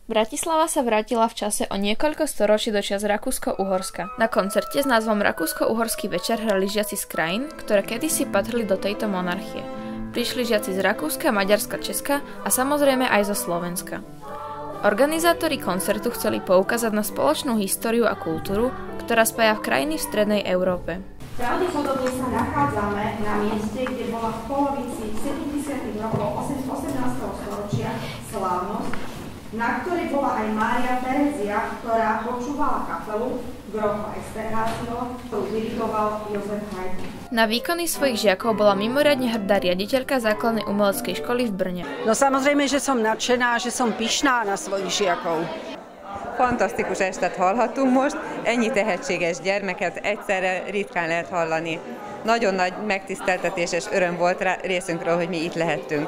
Bratislava sa vrátila v čase o niekoľko storočí do čias Rakúsko-Uhorska. Na koncerte s názvom Rakúsko-Uhorský večer hrali žiaci z krajín, ktoré kedysi patrili do tejto monarchie. Prišli žiaci z Rakúska, Maďarska, Česka a samozrejme aj zo Slovenska. Organizátori koncertu chceli poukázať na spoločnú históriu a kultúru, ktorá spája v krajiny v strednej Európe. Pravdepodobne sa nachádzame na mieste, kde bola v polovici 70. rokov 18. storočia slávnosť, na ktorej bola aj Mária Terezia, ktorá počúvala kapelu Groho Esterházyho, ktorú dirigoval Jozef Haydn. Na výkony svojich žiakov bola mimoriadne hrdá riaditeľka základnej umeleckej školy v Brne. No samozrejme, že som nadšená, že som pyšná na svojich žiakov. Fantasztikus estet hallhattunk most, ennyi tehetséges gyermeket egyszerre ritkán lehet hallani. Nagyon nagy megtiszteltetés és öröm volt részünkről, hogy mi itt lehettünk.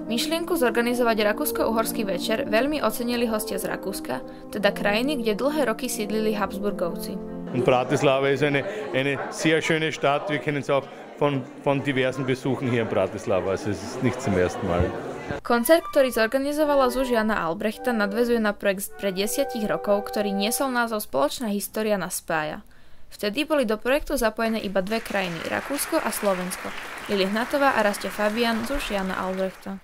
Myšlienku zorganizovať Rakúsko-Uhorský večer veľmi ocenili hostia z Rakúska, teda krajiny, kde dlhé roky sídlili Habsburgovci. Bratislava ist eine sehr schöne Stadt. Wir kennen es auch von diversen Besuchen hier in Bratislava. Also es ist nicht zum ersten Mal. Koncert, ktorý zorganizovala ZUŽ Jana Albrechta, nadväzuje na projekt pred 10 rokov, ktorý niesol názov Spoločná história nás spája. Vtedy boli do projektu zapojené iba dve krajiny, Rakúsko a Slovensko. Lili Hnatová a Rastia Fabian, ZUŽ Jana Albrechta.